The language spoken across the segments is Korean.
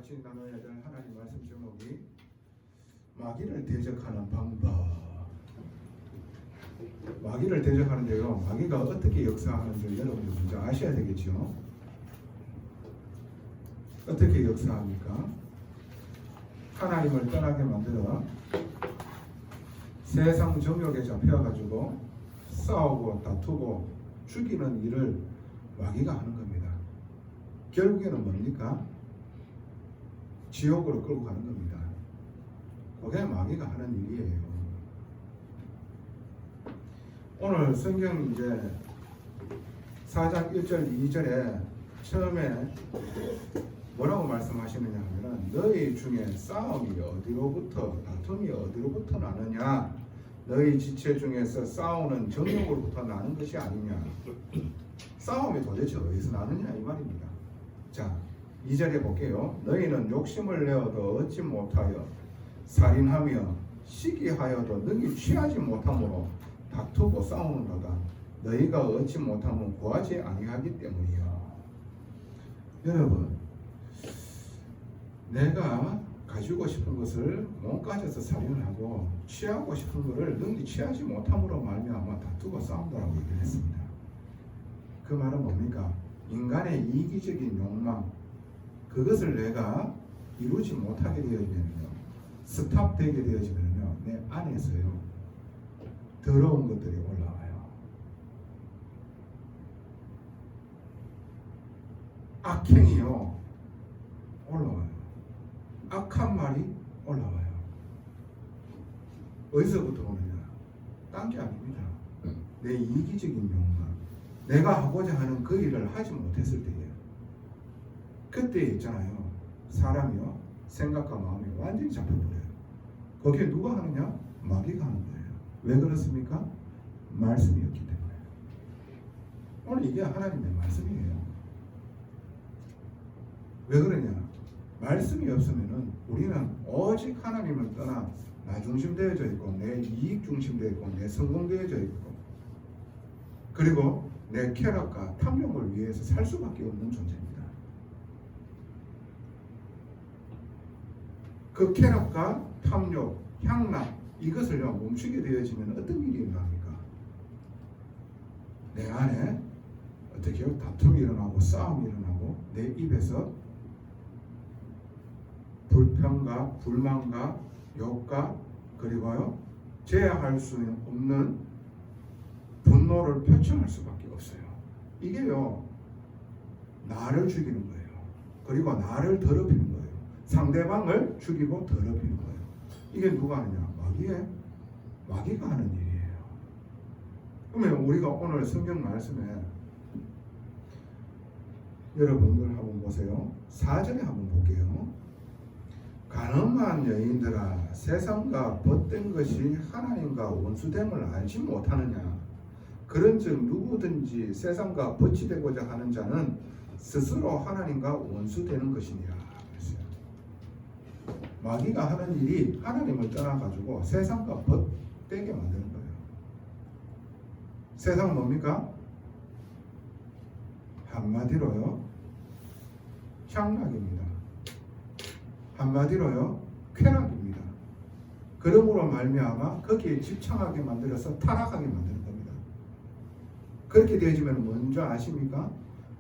같이 나눠야 될 하나님 말씀 제목이 마귀를 대적하는 방법. 마귀를 대적하는데요, 마귀가 어떻게 역사하는지 여러분들 먼저 아셔야 되겠죠. 어떻게 역사합니까? 하나님을 떠나게 만들어 세상 정욕에 잡혀가지고 싸우고 다투고 죽이는 일을 마귀가 하는 겁니다. 결국에는 뭡니까? 지옥으로 끌고 가는 겁니다. 그게 마귀가 하는 일이에요. 오늘 성경 이제 4장 1절 2절에 처음에 뭐라고 말씀하시느냐 하면, 너희 중에 싸움이 어디로부터, 다툼이 어디로부터 나느냐? 너희 지체 중에서 싸우는 정욕으로부터 나는 것이 아니냐? 싸움이 도대체 어디서 나느냐 이 말입니다. 자, 2절에 볼게요. 너희는 욕심을 내어도 얻지 못하여 살인하며 시기하여도 능히 취하지 못함으로 다투고 싸우는도다. 너희가 얻지 못하면 구하지 아니하기 때문이야. 여러분, 내가 가지고 싶은 것을 못 가져서 살인을 하고 취하고 싶은 것을 능히 취하지 못함으로 말미암아 다투고 싸운다라고 얘기를 했습니다. 그 말은 뭡니까? 인간의 이기적인 욕망, 그것을 내가 이루지 못하게 되어지면요, 스탑되게 되어지면요, 내 안에서요 더러운 것들이 올라와요. 악행이요 올라와요. 악한 말이 올라와요. 어디서부터 오느냐? 딴 게 아닙니다. 내 이기적인 욕망, 내가 하고자 하는 그 일을 하지 못했을 때예요. 그때 있잖아요, 사람이요 생각과 마음이 완전히 잡혀버려요. 거기에 누가 하느냐? 마귀가 하는 거예요. 왜 그렇습니까? 말씀이 없기 때문에. 오늘 이게 하나님의 말씀이에요. 왜 그러냐? 말씀이 없으면은 우리는 오직 하나님을 떠나 나 중심되어져 있고, 내 이익 중심되어 있고, 내 성공되어져 있고, 그리고 내 쾌락과 탐욕을 위해서 살 수밖에 없는 존재입니다. 그 쾌락과 탐욕, 향락, 이것을요 멈추게 되어지면 어떤 일이 일어납니까? 내 안에 어떻게 다툼이 일어나고 싸움이 일어나고, 내 입에서 불평과 불만과 욕과, 그리고요 제어할 수 없는 분노를 표출할 수밖에 없어요. 이게요 나를 죽이는 거예요. 그리고 나를 더럽히는 거예요. 상대방을 죽이고 더럽히는 거예요. 이게 누가 하느냐? 마귀가 하는 일이에요. 그러면 우리가 오늘 성경 말씀에 여러분들 한번 보세요. 4절에 한번 볼게요. 가늠한 여인들아, 세상과 벗된 것이 하나님과 원수됨을 알지 못하느냐? 그런즉 누구든지 세상과 벗이 되고자 하는 자는 스스로 하나님과 원수되는 것이니라. 그랬어요. 마귀가 하는 일이 하나님을 떠나가지고 세상과 벗되게 만드는 거예요. 세상은 뭡니까? 한마디로요 향락입니다. 한마디로요 쾌락입니다. 그러므로 말미암아 거기에 집착하게 만들어서 타락하게 만드는 겁니다. 그렇게 되어지면 먼저 아십니까?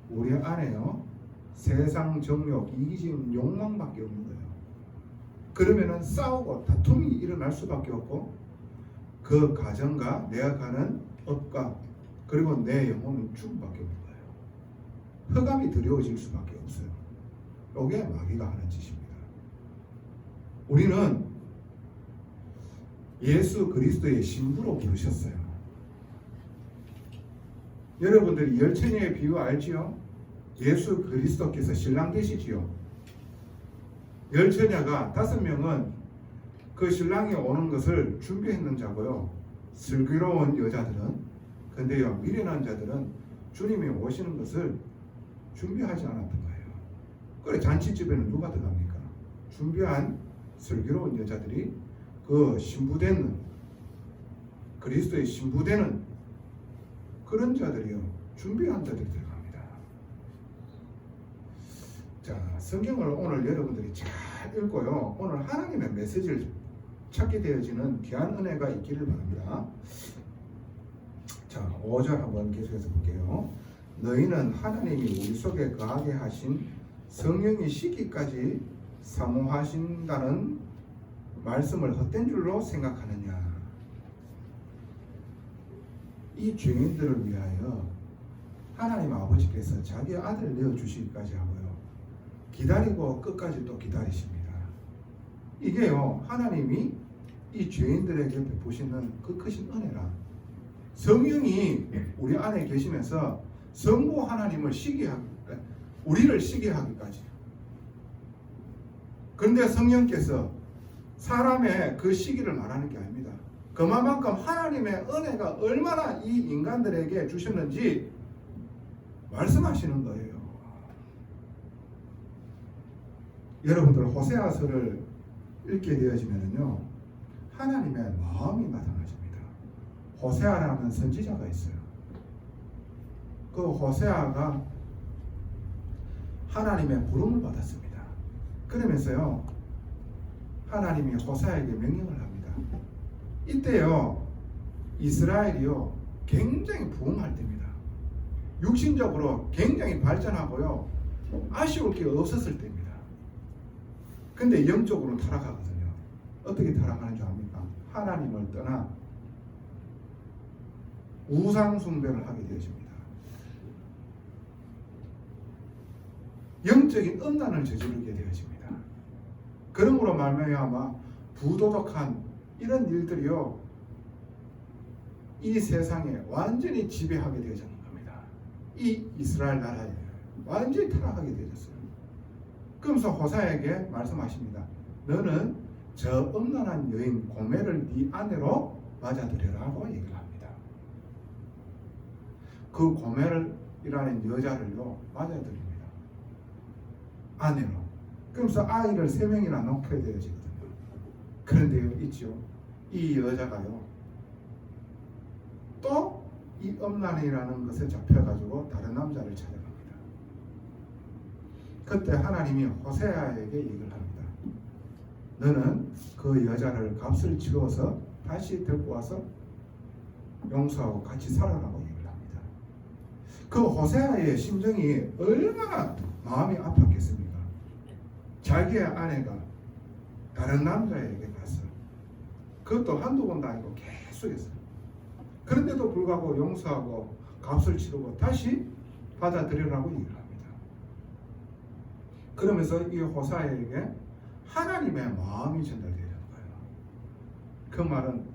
우리 안에요 세상 정욕, 이기적인 욕망밖에 없는 거예요. 그러면은 싸우고 다툼이 일어날 수밖에 없고, 그 가정과 내가 가는 업과 그리고 내 영혼은 죽음밖에 없는 거예요. 흑암이 두려워질 수밖에 없어요. 이게 마귀가 하는 짓입니다. 우리는 예수 그리스도의 신부로 부르셨어요. 여러분들이 열처녀의 비유 알지요? 예수 그리스도께서 신랑 되시지요. 열처녀가 5명은 그 신랑이 오는 것을 준비했는 자고요, 슬기로운 여자들은, 근데요 미련한 자들은 주님이 오시는 것을 준비하지 않았던 거예요. 그래 잔치집에는 누가 들어갑니까? 준비한 슬기로운 여자들이 그 신부되는, 그리스도의 신부되는 그런 자들이요 준비한 자들이 들어갑니다. 자, 성경을 오늘 여러분들이 잘 읽고요. 오늘 하나님의 메시지를 찾게 되어지는 귀한 은혜가 있기를 바랍니다. 자, 5절 한번 계속해서 볼게요. 너희는 하나님이 우리 속에 거하게 하신 성령이 시기까지 사모하신다는 말씀을 헛된 줄로 생각하느냐. 이 죄인들을 위하여 하나님 아버지께서 자기 아들 내어주시기까지 하고요. 기다리고 끝까지 또 기다리십니다. 이게요, 하나님이 이 죄인들에게 베푸시는 그 크신 은혜라. 성령이 우리 안에 계시면서 성부 하나님을 우리를 시기하기까지. 그런데 성령께서 사람의 그 시기를 말하는 게 아닙니다. 그만큼 하나님의 은혜가 얼마나 이 인간들에게 주셨는지 말씀하시는 거예요. 여러분들 호세아서를 읽게 되어지면요, 하나님의 마음이 나타나십니다. 호세아라는 선지자가 있어요. 그 호세아가 하나님의 부름을 받았습니다. 그러면서요, 하나님이 호세아에게 명령을 합니다. 이때요, 이스라엘이요 굉장히 부흥할 때입니다. 육신적으로 굉장히 발전하고요, 아쉬울 게 없었을 때입니다. 근데 영적으로 타락하거든요. 어떻게 타락하는 줄 압니까? 하나님을 떠나 우상 숭배를 하게 되어집니다. 영적인 음란을 저지르게 되어집니다. 그러므로 말미암아 부도덕한 이런 일들이요, 이 세상에 완전히 지배하게 되어지는 겁니다. 이 이스라엘 나라에 완전히 타락하게 되어졌어요. 그러면서 호세아에게 말씀하십니다. 너는 저 음란한 여인 고멜을 네 아내로 맞아들여라고 얘기를 합니다. 그 고멜이라는 여자를요 맞아들입니다. 아내로. 그러면서 아이를 3명이나 낳게 되어지거든요. 그런데요, 있죠, 이 여자가요 또 이 음란이라는 것에 잡혀가지고 다른 남자를 찾아갑니다. 그때 하나님이 호세아에게 얘기를 합니다. 너는 그 여자를 값을 치러서 다시 데리고 와서 용서하고 같이 살아라고 얘기를 합니다. 그 호세아의 심정이 얼마나 마음이 아팠겠습니까? 자기의 아내가 다른 남자에게 갔어. 그것도 한두 번도 아니고 계속 했어요. 그런데도 불구하고 용서하고 값을 치르고 다시 받아들이라고 얘기를 합니다. 그러면서 이 호세아에게 하나님의 마음이 전달되는 거예요. 그 말은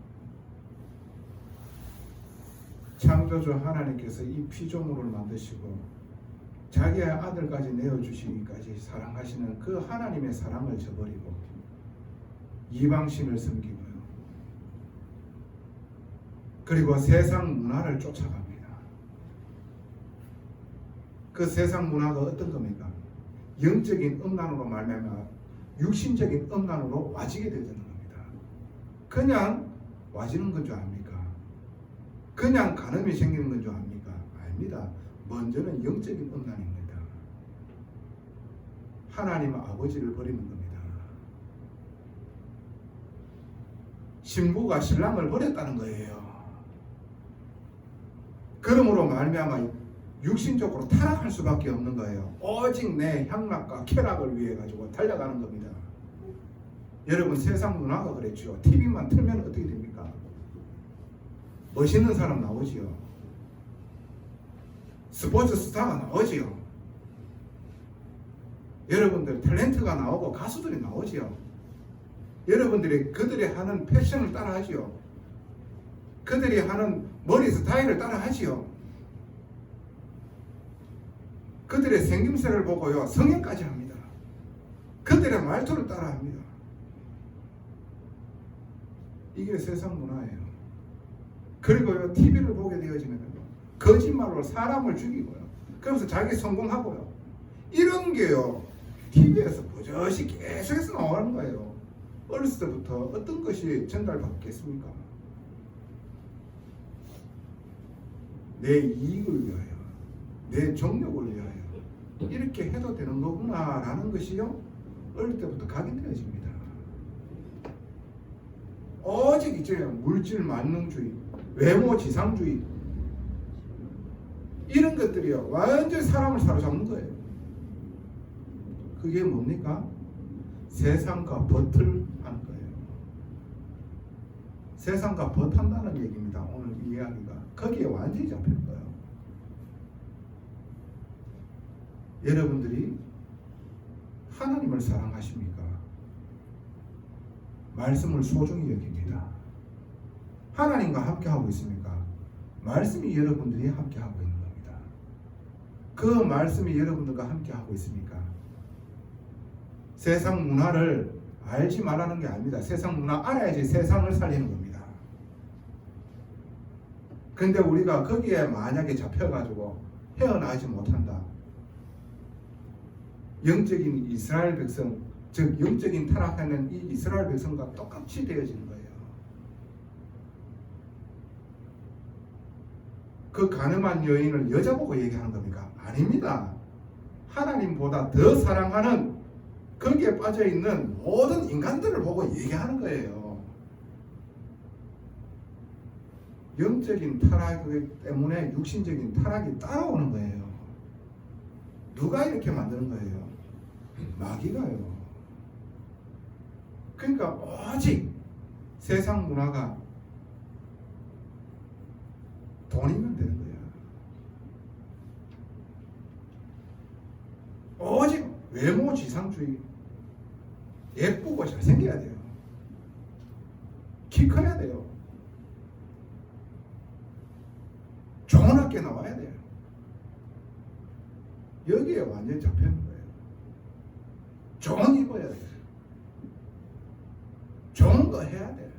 창조주 하나님께서 이 피조물을 만드시고 자기의 아들까지 내어주시기까지 사랑하시는 그 하나님의 사랑을 저버리고 이방신을 섬기고요, 그리고 세상 문화를 쫓아갑니다. 그 세상 문화가 어떤 겁니까? 영적인 음란으로 말미암아 육신적인 음란으로 와지게 되는 겁니다. 그냥 와지는 건 줄 압니까? 그냥 간음이 생기는 건 줄 압니까? 아닙니다. 먼저는 영적인 음란입니다. 하나님 아버지를 버리는 겁니다. 신부가 신랑을 버렸다는 거예요. 그러므로 말미암아 육신적으로 타락할 수밖에 없는 거예요. 오직 내 향락과 쾌락을 위해 가지고 달려가는 겁니다. 여러분, 세상 문화가 그랬죠. TV만 틀면 어떻게 됩니까? 멋있는 사람 나오지요. 스포츠 스타가 나오지요. 여러분들 탤런트가 나오고 가수들이 나오지요. 여러분들이 그들이 하는 패션을 따라하지요. 그들이 하는 머리 스타일을 따라하지요. 그들의 생김새를 보고요 성형까지 합니다. 그들의 말투를 따라합니다. 이게 세상 문화예요. 그리고요 TV를 보게 되어지면 거짓말로 사람을 죽이고요, 그러면서 자기 성공하고요, 이런 게요 TV에서 버젓이 계속해서 나오는 거예요. 어렸을 때부터 어떤 것이 전달받겠습니까? 내 이익을 위하여, 내 정력을 위하여, 이렇게 해도 되는 거구나라는 것이요 어릴 때부터 각인되어집니다. 오직 이제 물질 만능주의, 외모 지상주의 이런 것들이요 완전히 사람을 사로잡는 거예요. 그게 뭡니까? 세상과 벗을 하는 거예요. 세상과 벗한다는 얘기입니다. 오늘 이 이야기가 거기에 완전히 잡히는 거예요. 여러분들이 하나님을 사랑하십니까? 말씀을 소중히 여깁니다. 하나님과 함께하고 있습니까? 말씀이 여러분들이 함께하고 있는 겁니다. 그 말씀이 여러분들과 함께하고 있습니까? 세상 문화를 알지 말라는 게 아닙니다. 세상 문화 알아야지 세상을 살리는 겁니다. 근데 우리가 거기에 만약에 잡혀가지고 헤어나지 못한다. 영적인 이스라엘 백성, 즉 영적인 타락하는 이 이스라엘 백성과 똑같이 되어지는 거예요. 그 가늠한 여인을 여자 보고 얘기하는 겁니까? 아닙니다. 하나님보다 더 사랑하는 거기에 빠져있는 모든 인간들을 보고 얘기하는 거예요. 영적인 타락 때문에 육신적인 타락이 따라오는 거예요. 누가 이렇게 만드는 거예요? 마귀가요. 그러니까 오직 세상 문화가 돈이면 되는 거야. 오직 외모 지상주의, 예쁘고 잘생겨야 돼요. 키 커야 돼요. 좋은 학교 나와야 돼요. 여기에 완전히 잡히는 거예요. 좋은 입어야 돼요. 좋은 거 해야 돼요.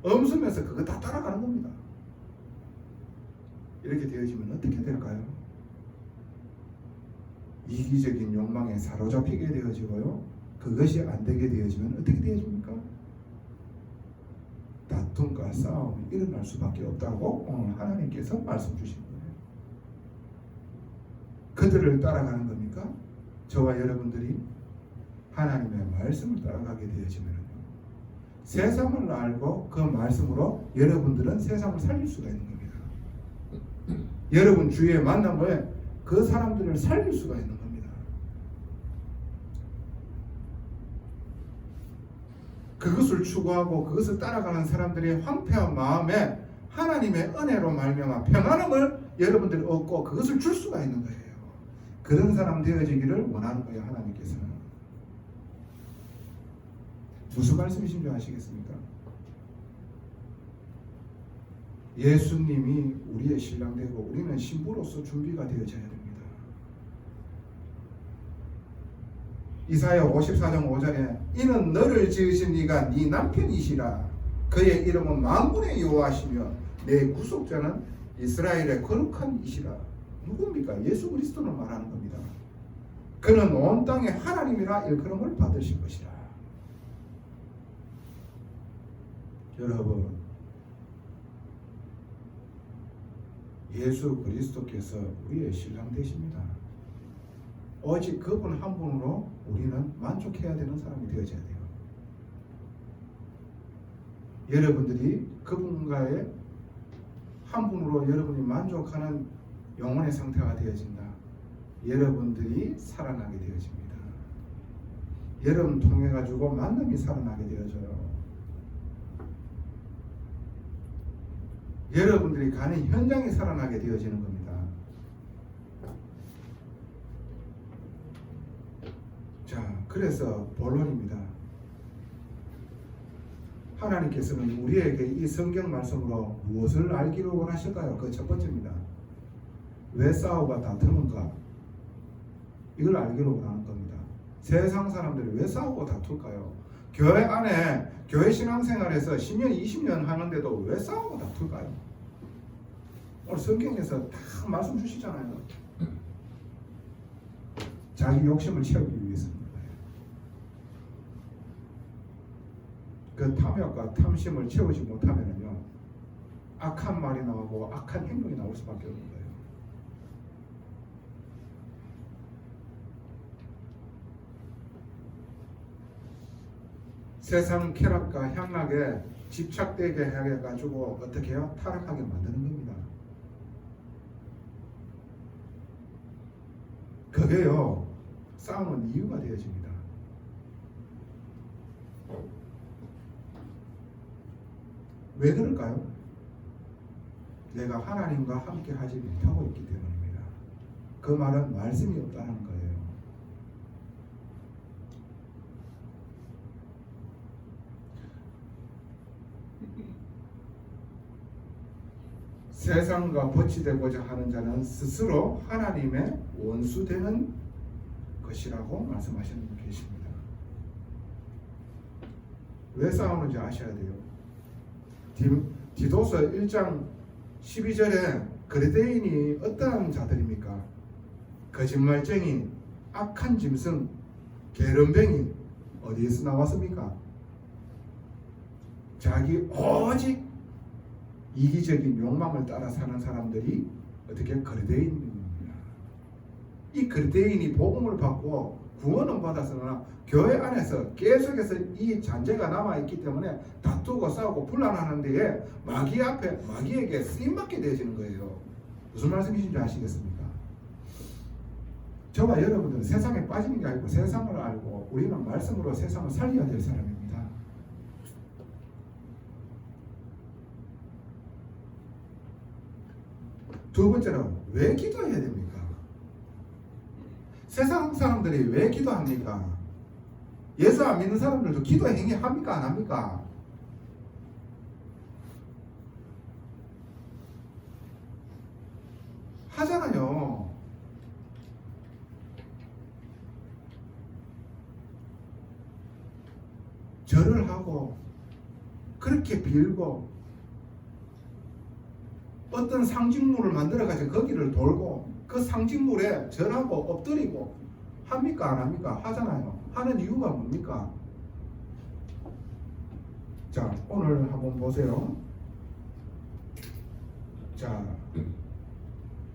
엄수면서 그거 다 따라가는 겁니다. 이렇게 되어지면 어떻게 될까요? 이기적인 욕망에 사로잡히게 되어지고요. 그것이 안 되게 되어지면 어떻게 되어집니까? 다툼과 싸움이 일어날 수밖에 없다고 오늘 하나님께서 말씀 주신 거예요. 그들을 따라가는 겁니까? 저와 여러분들이 하나님의 말씀을 따라가게 되어지면요. 세상을 알고 그 말씀으로 여러분들은 세상을 살릴 수가 있는 겁니다. 여러분 주위에 만나면 그 사람들을 살릴 수가 있는 겁니다. 그것을 추구하고 그것을 따라가는 사람들의 황폐한 마음에 하나님의 은혜로 말미암아 평안함을 여러분들이 얻고 그것을 줄 수가 있는 거예요. 그런 사람 되어지기를 원하는 거예요. 하나님께서는. 무슨 말씀이신 줄 아시겠습니까? 예수님이 우리의 신랑 되고 우리는 신부로서 준비가 되어져야 됩니다. 이사야 54장 5절에 이는 너를 지으신 이가 네 남편이시라. 그의 이름은 만군의 여호와시며 내 구속자는 이스라엘의 거룩한 이시라. 누굽니까? 예수 그리스도를 말하는 겁니다. 그는 온 땅에 하나님이라 일컬음을 받으실 것이라. 여러분, 예수 그리스도께서 우리의 신랑 되십니다. 오직 그분 한 분으로 우리는 만족해야 되는 사람이 되어져야 돼요. 여러분들이 그분과의 한 분으로 여러분이 만족하는 영혼의 상태가 되어진다. 여러분들이 살아나게 되어집니다. 여러분 통해 가지고 만남이 살아나게 되어져요. 여러분들이 가는 현장이 살아나게 되어지는 겁니다. 자, 그래서 본론입니다. 하나님께서는 우리에게 이 성경 말씀으로 무엇을 알기를 원하실까요? 그 첫 번째입니다. 왜 싸우고 다투는가? 이걸 알기를 원하는 겁니다. 세상 사람들이 왜 싸우고 다툴까요? 교회 안에 교회 신앙생활에서 10년, 20년 하는데도 왜 싸우고 다툴까요? 오늘 성경에서 다 말씀 주시잖아요. 자기 욕심을 채우기 위해서입니다. 그 탐욕과 탐심을 채우지 못하면요, 악한 말이 나오고 악한 행동이 나올 수밖에 없는 거예요. 세상 쾌락과 향락에 집착되게 해가지고 어떻게 해요? 타락하게 만드는 겁니다. 그게요 싸우는 이유가 되어집니다. 왜 그럴까요? 내가 하나님과 함께 하지 못하고 있기 때문입니다. 그 말은 말씀이 없다는 거예요. 세상과 버치되고자 하는 자는 스스로 하나님의 원수되는 것이라고 말씀하시는 분 계십니다. 왜 싸우는지 아셔야 돼요. 디도서 1장 12절에 그리스도인이 어떠한 자들입니까? 거짓말쟁이, 악한 짐승, 게으름뱅이. 어디에서 나왔습니까? 자기 오직 이기적인 욕망을 따라 사는 사람들이 어떻게 그리스도인입니다. 이 그리스도인이 복음을 받고 구원은 받았으나 교회 안에서 계속해서 이 잔재가 남아있기 때문에 다투고 싸우고 불안하는 데에 마귀 앞에 마귀에게 쓰임받게 되어지는 거예요. 무슨 말씀이신지 아시겠습니까? 저와 여러분들은 세상에 빠지는 게 아니고 세상을 알고 우리는 말씀으로 세상을 살려야 될 사람입니다. 두 번째는 왜 기도해야 됩니까? 세상 사람들이 왜 기도합니까? 예수 안 믿는 사람들도 기도 행위 합니까? 안 합니까? 하잖아요. 절을 하고 그렇게 빌고 어떤 상징물을 만들어가지고 거기를 돌고 그 상징물에 절하고 엎드리고 합니까? 안 합니까? 하잖아요. 하는 이유가 뭡니까? 자, 오늘 한번 보세요. 자,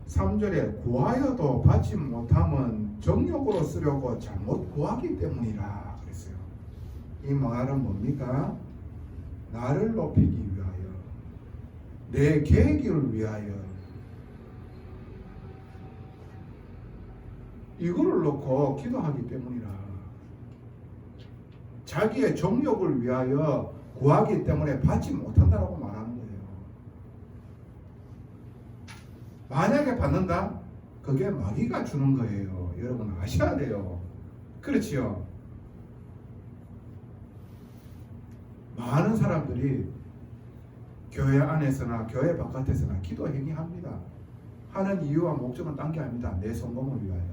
3절에 구하여도 받지 못함은 정욕으로 쓰려고 잘못 구하기 때문이라 그랬어요. 이 말은 뭡니까? 나를 높이기 위하여, 내 계획을 위하여 이거를 놓고 기도하기 때문이라. 자기의 정욕을 위하여 구하기 때문에 받지 못한다라고 말하는 거예요. 만약에 받는다? 그게 마귀가 주는 거예요. 여러분 아셔야 돼요. 그렇지요? 많은 사람들이 교회 안에서나 교회 바깥에서나 기도 행위합니다. 하는 이유와 목적은 딴 게 아닙니다. 내 성공을 위하여,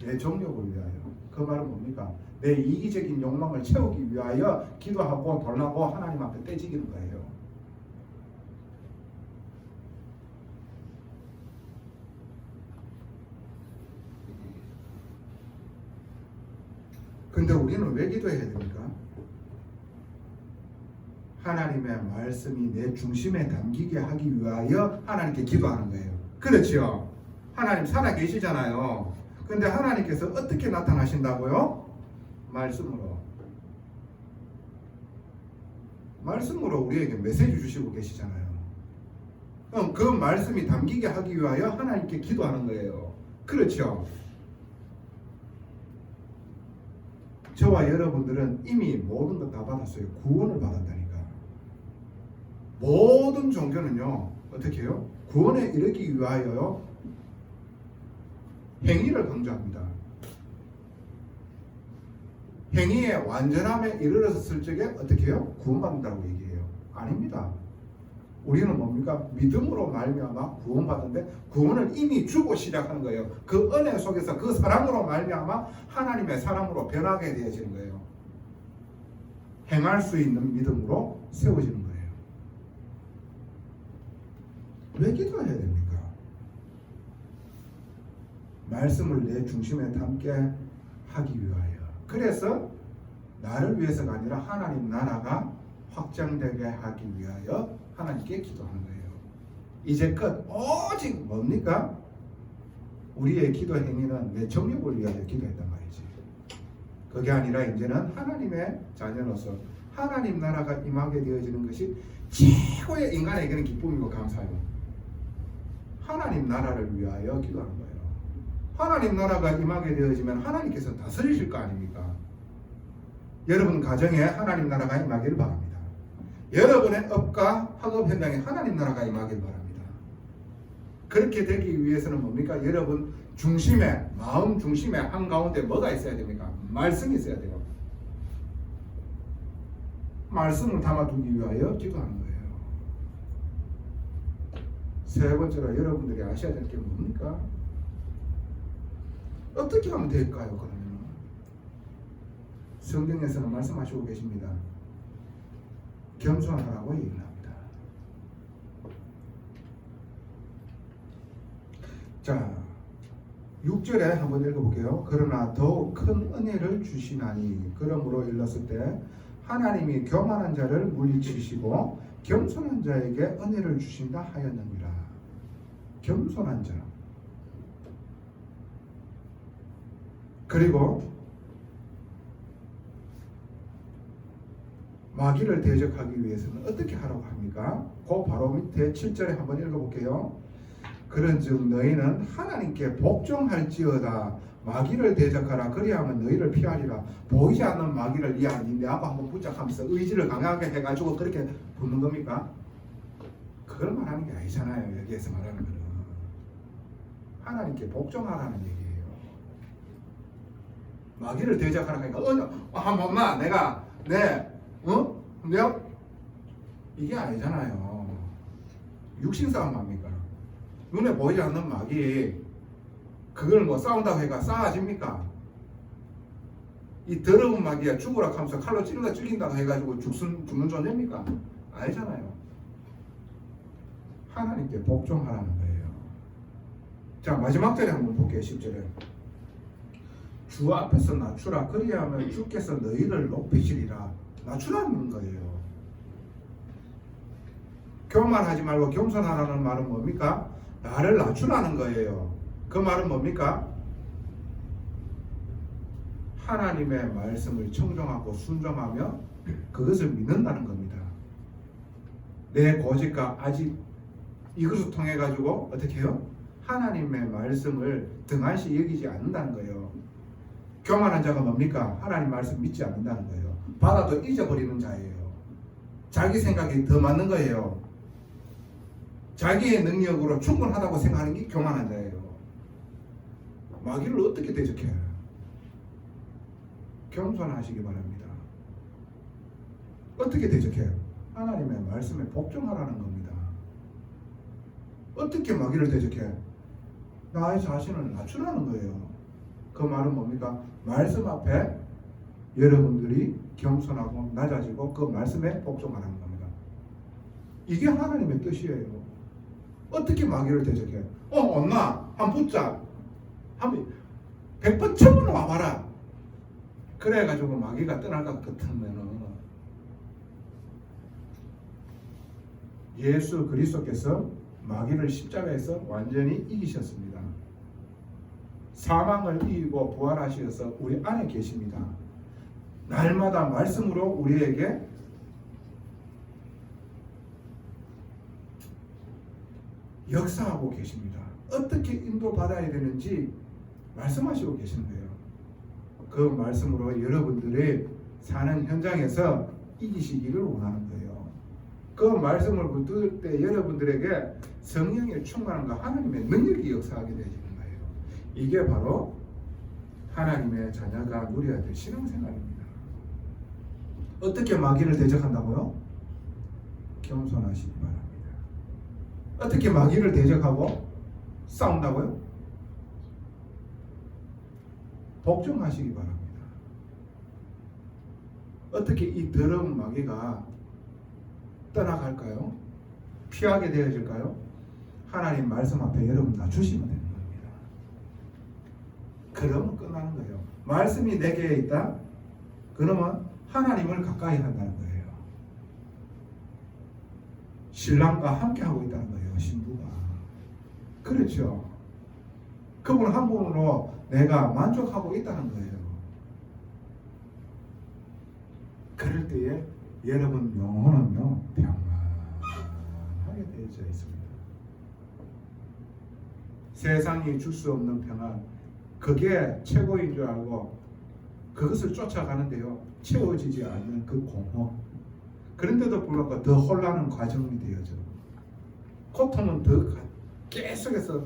내 정욕을 위하여. 그 말은 뭡니까? 내 이기적인 욕망을 채우기 위하여 기도하고 돌라고 하나님 앞에 떼지기는 거예요. 근데 우리는 왜 기도해야 됩니까? 하나님의 말씀이 내 중심에 담기게 하기 위하여 하나님께 기도하는 거예요. 그렇죠? 하나님 살아 계시잖아요. 근데 하나님께서 어떻게 나타나신다고요? 말씀으로. 말씀으로 우리에게 메시지 주시고 계시잖아요. 그럼 그 말씀이 담기게 하기 위하여 하나님께 기도하는 거예요. 그렇죠? 저와 여러분들은 이미 모든 것 다 받았어요. 구원을 받았다니까. 모든 종교는요, 어떻게 해요? 구원에 이르기 위하여요, 행위를 강조합니다. 행위의 완전함에 이르렀을 적에 어떻게 해요? 구원받는다고 얘기해요. 아닙니다. 우리는 뭡니까? 믿음으로 말미암아 구원받는데 구원을 이미 주고 시작하는 거예요. 그 은혜 속에서 그 사랑으로 말미암아 하나님의 사람으로 변하게 되어지는 거예요. 행할 수 있는 믿음으로 세워지는 거예요. 왜 기도해야 됩니까? 말씀을 내 중심에 담게 하기 위하여. 그래서 나를 위해서가 아니라 하나님 나라가 확장되게 하기 위하여 하나님께 기도하는 거예요. 이제 끝. 오직 뭡니까? 우리의 기도 행위는 내 정욕을 위하여 기도했단 말이지. 그게 아니라 이제는 하나님의 자녀로서 하나님 나라가 임하게 되어지는 것이 최고의 인간에게는 기쁨이고 감사예요. 하나님 나라를 위하여 기도하는 거예요. 하나님 나라가 임하게 되어지면 하나님께서 다스리실 거 아닙니까? 여러분 가정에 하나님 나라가 임하길 바랍니다. 여러분의 업과 학업 현장에 하나님 나라가 임하길 바랍니다. 그렇게 되기 위해서는 뭡니까? 여러분 중심에, 마음 중심에 한가운데 뭐가 있어야 됩니까? 말씀이 있어야 돼요. 말씀을 담아두기 위하여 기도하는 거예요. 세 번째로 여러분들이 아셔야 될 게 뭡니까? 어떻게 하면 될까요? 그러면 성경에서는 말씀하시고 계십니다. 겸손하라고 얘기를 합니다. 자, 6절에 한번 읽어볼게요. 그러나 더욱 큰 은혜를 주시나니 그러므로 일렀을 때 하나님이 교만한 자를 물리치시고 겸손한 자에게 은혜를 주신다 하였느니라. 겸손한 자. 그리고 마귀를 대적하기 위해서는 어떻게 하라고 합니까? 그 바로 밑에 7절에 한번 읽어볼게요. 그런즉 너희는 하나님께 복종할지어다. 마귀를 대적하라. 그리하면 너희를 피하리라. 보이지 않는 마귀를 야, 내 앞 한번 붙잡하면서 의지를 강하게 해가지고 그렇게 붙는 겁니까? 그걸 말하는 게 아니잖아요. 여기에서 말하는 거는 하나님께 복종하라는 얘기예요. 마귀를 대적하라니까 한 번만 내가 내가 이게 아니잖아요. 육신 싸움 합니까? 눈에 보이지 않는 마귀 그걸 뭐 싸운다고 해가 싸워집니까? 이 더러운 마귀야 죽으라 하면서 칼로 찔러 죽인다고 해가지고 죽는 존재입니까? 아니잖아요. 하나님께 복종하라는 거예요. 자, 마지막 절에 한번 볼게요. 10절에 주 앞에서 낮추라. 그리하면 주께서 너희를 높이시리라. 낮추라는 거예요. 교만하지 말고 겸손하라는 말은 뭡니까? 나를 낮추라는 거예요. 그 말은 뭡니까? 하나님의 말씀을 청종하고 순종하며 그것을 믿는다는 겁니다. 내 고집과 아직 이것을 통해 가지고 어떻게 해요? 하나님의 말씀을 등한시 여기지 않는다는 거예요. 교만한 자가 뭡니까? 하나님 말씀 믿지 않는다는 거예요. 받아도 잊어버리는 자예요. 자기 생각이 더 맞는 거예요. 자기의 능력으로 충분하다고 생각하는 게 교만한 자예요. 마귀를 어떻게 대적해요? 겸손하시기 바랍니다. 어떻게 대적해요? 하나님의 말씀에 복종하라는 겁니다. 어떻게 마귀를 대적해? 나의 자신을 낮추라는 거예요. 그 말은 뭡니까? 말씀 앞에 여러분들이 겸손하고 낮아지고 그 말씀에 복종하라는 겁니다. 이게 하나님의 뜻이에요. 어떻게 마귀를 대적해? 엄마 한 붙자. 한 100번 1000번 와봐라. 그래가지고 마귀가 떠날 것 같으면은 예수 그리스도께서 마귀를 십자가에서 완전히 이기셨습니다. 사망을 이기고 부활하셔서 우리 안에 계십니다. 날마다 말씀으로 우리에게 역사하고 계십니다. 어떻게 인도받아야 되는지 말씀하시고 계시는 거예요. 그 말씀으로 여러분들의 사는 현장에서 이기시기를 원하는 거예요. 그 말씀을 붙들 때 여러분들에게 성령의 충만함과 하나님의 능력이 역사하게 되어지는 거예요. 이게 바로 하나님의 자녀가 누려야 될 신앙생활입니다. 어떻게 마귀를 대적한다고요? 겸손하시기 바랍니다. 어떻게 마귀를 대적하고 싸운다고요? 복종하시기 바랍니다. 어떻게 이 더러운 마귀가 떠나갈까요? 피하게 되어질까요? 하나님 말씀 앞에 여러분 낮추시면 되는 겁니다. 그러면 끝나는 거예요. 말씀이 내게 있다? 그러면 하나님을 가까이 한다는 거예요. 신랑과 함께 하고 있다는 거예요. 신부가. 그렇죠. 그분 한 분으로 내가 만족하고 있다는 거예요. 그럴 때에 여러분 영혼은요 평안하게 되어져 있습니다. 세상이 줄 수 없는 평안, 그게 최고인 줄 알고 그것을 쫓아가는데요 채워지지 않는 그 공허, 그런데도 불구하고 더 혼란한 과정이 되어져. 고통은 더 계속해서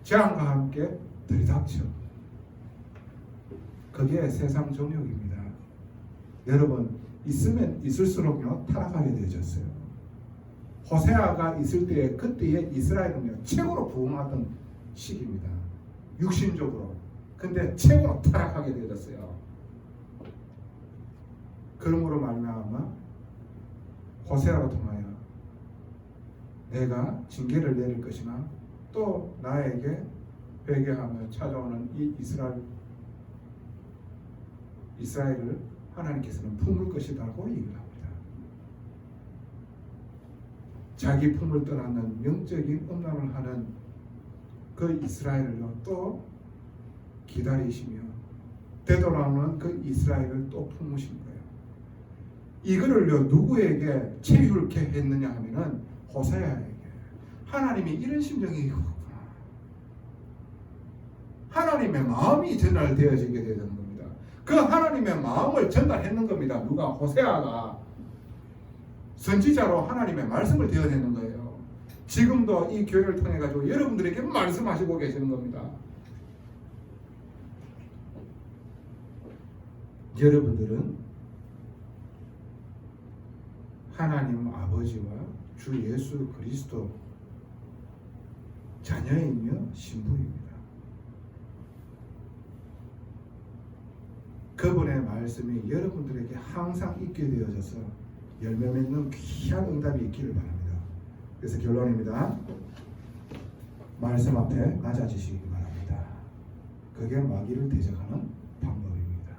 재앙과 함께 들이닥쳐. 그게 세상 정욕입니다. 여러분 있으면 있을수록요 타락하게 되어졌어요. 호세아가 있을 때에 그때의 이스라엘은요 최고로 부흥하던 시기입니다. 육신적으로. 근데 최고로 타락하게 되어졌어요. 그러므로 말미암아 호세아로 통하여 내가 징계를 내릴 것이나 또 나에게 회개하며 찾아오는 이 이스라엘을 하나님께서는 품을 것이라고 얘기를 합니다. 자기 품을 떠나는 영적인 음란을 하는 그 이스라엘을요 또 기다리시며 되돌아오는 그 이스라엘을 또 품으신 거예요. 이거를요 누구에게 체휼케 했느냐 하면은 호세아에게. 하나님이 이런 심정이 있구나. 하나님의 마음이 전달되어지게 되는 겁니다. 그 하나님의 마음을 전달했는 겁니다. 누가? 호세아가 선지자로 하나님의 말씀을 되어내는 거예요. 지금도 이 교회를 통해 가지고 여러분들에게 말씀하시고 계시는 겁니다. 여러분들은 하나님 아버지와 주 예수 그리스도 자녀이며 신부입니다. 그분의 말씀이 여러분들에게 항상 있게 되어져서 열매 맺는 귀한 응답이 있기를 바랍니다. 그래서 결론입니다. 말씀 앞에 낮아지시기 바랍니다. 그게 마귀를 대적하는 방법입니다.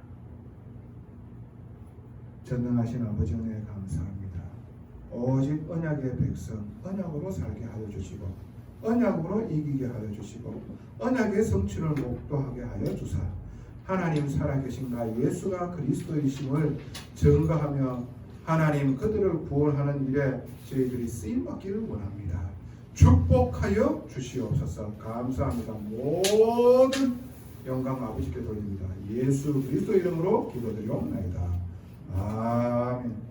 전능하신 아버지 은혜에 감사합니다. 오직 언약의 백성 언약으로 살게 하여 주시고 언약으로 이기게 하여 주시고 언약의 성취를 목도하게 하여 주사 하나님 살아계신가 예수가 그리스도이심을 증거하며 하나님 그들을 구원하는 일에 저희들이 쓰임받기를 원합니다. 축복하여 주시옵소서. 감사합니다. 모든 영광 아버지께 돌립니다. 예수 그리스도 이름으로 기도드리옵나이다. 아멘.